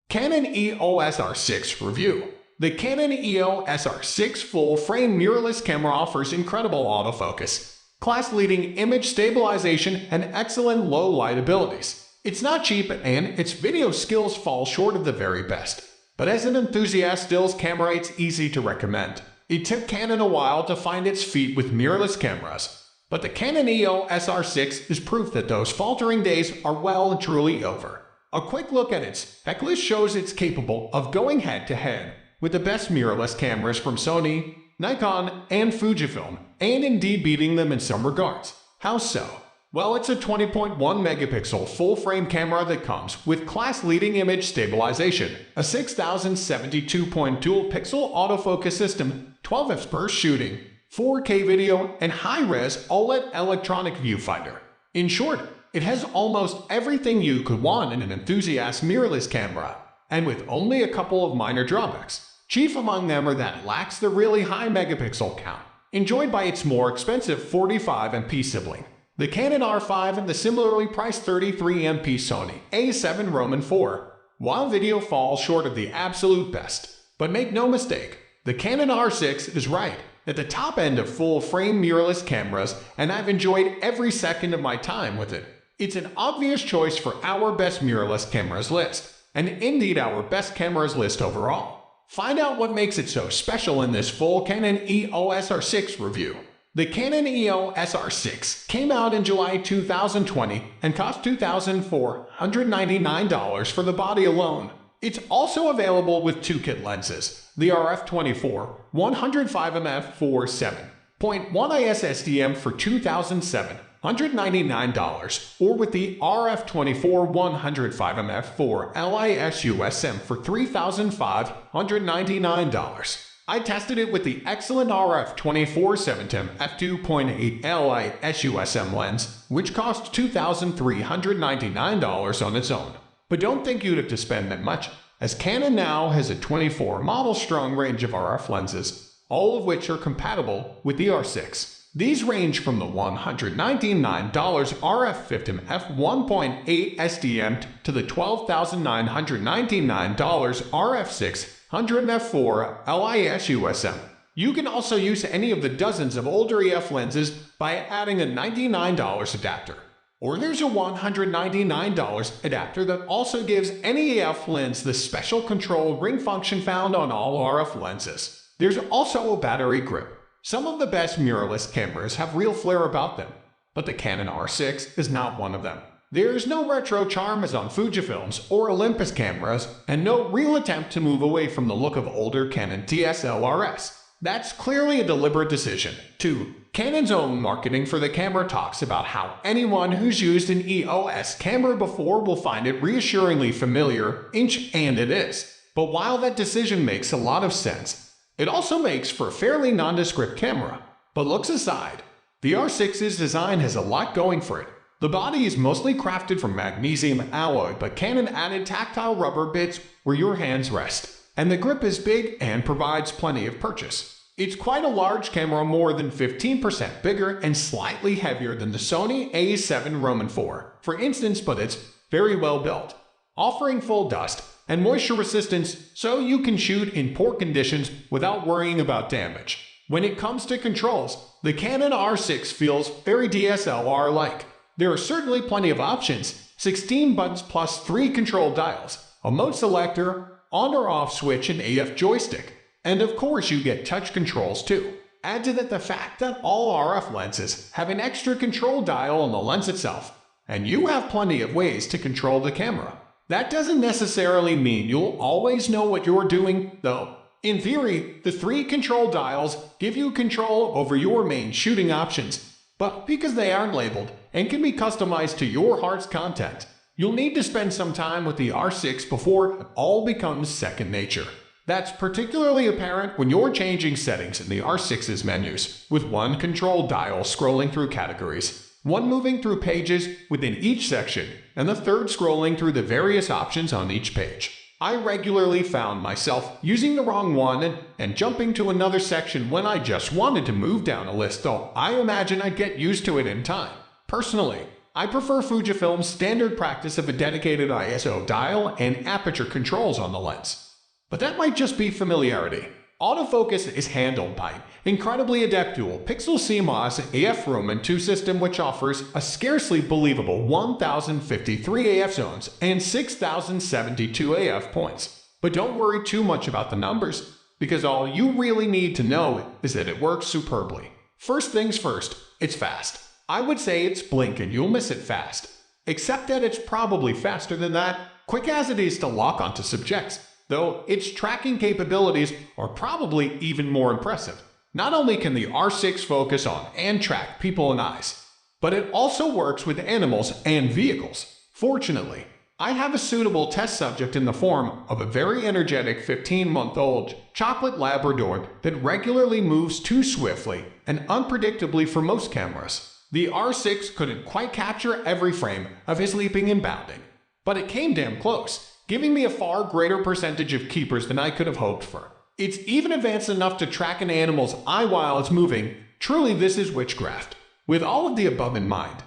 Canon EOS R6 Review. The Canon EOS R6 full-frame mirrorless camera offers incredible autofocus, class-leading image stabilization, and excellent low-light abilities. It's not cheap and its video skills fall short of the very best. But as an enthusiast stills camera, it's easy to recommend. It took Canon a while to find its feet with mirrorless cameras, but the Canon EOS R6 is proof that those faltering days are well and truly over. A quick look at its spec list shows it's capable of going head-to-head with the best mirrorless cameras from Sony, Nikon, and Fujifilm, and indeed beating them in some regards. How so? Well, it's a 20.1 megapixel full-frame camera that comes with class-leading image stabilization, a 6072-point dual-pixel autofocus system, 12 fps shooting, 4K video, and high-res OLED electronic viewfinder. In short, it has almost everything you could want in an enthusiast mirrorless camera, and with only a couple of minor drawbacks. Chief among them are that it lacks the really high megapixel count, enjoyed by its more expensive 45MP sibling, the Canon R5 and the similarly priced 33MP Sony A7 Roman IV, while video falls short of the absolute best. But make no mistake, the Canon R6 is right at the top end of full-frame mirrorless cameras, and I've enjoyed every second of my time with it. It's an obvious choice for our best mirrorless cameras list, and indeed our best cameras list overall. Find out what makes it so special in this full Canon EOS R6 review. The Canon EOS R6 came out in July 2020 and cost $2,499 for the body alone. It's also available with two kit lenses, the RF24 105mm for $7.1 IS SDM for $2,799, or with the RF24 105mm for LIS USM for $3,599. I tested it with the excellent RF24 710 f2.8 LIS USM lens, which cost $2,399 on its own. But don't think you'd have to spend that much, as Canon now has a 24-model-strong range of RF lenses, all of which are compatible with the R6. These range from the $199 RF50 f1.8 SDM to the $12,999 RF600 f4 LIS USM. You can also use any of the dozens of older EF lenses by adding a $99 adapter. Or there's a $199 adapter that also gives any EF lens the special control ring function found on all RF lenses. There's also a battery grip. Some of the best mirrorless cameras have real flair about them, but the Canon R6 is not one of them. There's no retro charm as on Fujifilm's or Olympus cameras, and no real attempt to move away from the look of older Canon DSLRs. That's clearly a deliberate decision. 2. Canon's own marketing for the camera talks about how anyone who's used an EOS camera before will find it reassuringly familiar, and it is. But while that decision makes a lot of sense, it also makes for a fairly nondescript camera. But looks aside, the R6's design has a lot going for it. The body is mostly crafted from magnesium alloy, but Canon added tactile rubber bits where your hands rest, and the grip is big and provides plenty of purchase. It's quite a large camera, more than 15% bigger and slightly heavier than the Sony A7 Roman IV, for instance, but it's very well built, offering full dust and moisture resistance so you can shoot in poor conditions without worrying about damage. When it comes to controls, the Canon R6 feels very DSLR-like. There are certainly plenty of options, 16 buttons plus 3 control dials, a mode selector, on or off switch, and AF joystick. And of course you get touch controls too. Add to that the fact that all RF lenses have an extra control dial on the lens itself, and you have plenty of ways to control the camera. That doesn't necessarily mean you'll always know what you're doing, though. In theory, the 3 control dials give you control over your main shooting options, but because they aren't labeled and can be customized to your heart's content, you'll need to spend some time with the R6 before it all becomes second nature. That's particularly apparent when you're changing settings in the R6's menus, with one control dial scrolling through categories, one moving through pages within each section, and the third scrolling through the various options on each page. I regularly found myself using the wrong one and jumping to another section when I just wanted to move down a list, though I imagine I'd get used to it in time. Personally, I prefer Fujifilm's standard practice of a dedicated ISO dial and aperture controls on the lens. But that might just be familiarity. Autofocus is handled by incredibly adaptable Pixel Cmos AF Room and 2 system, which offers a scarcely believable 1,053 AF zones and 6,072 AF points. But don't worry too much about the numbers, because all you really need to know is that it works superbly. First things first, it's fast. I would say it's blink and you'll miss it fast. Except that it's probably faster than that, quick as it is to lock onto subjects, though its tracking capabilities are probably even more impressive. Not only can the R6 focus on and track people and eyes, but it also works with animals and vehicles. Fortunately, I have a suitable test subject in the form of a very energetic 15-month-old chocolate Labrador that regularly moves too swiftly and unpredictably for most cameras. The R6 couldn't quite capture every frame of his leaping and bounding, but it came damn close, giving me a far greater percentage of keepers than I could have hoped for. It's even advanced enough to track an animal's eye while it's moving. Truly, this is witchcraft. With all of the above in mind,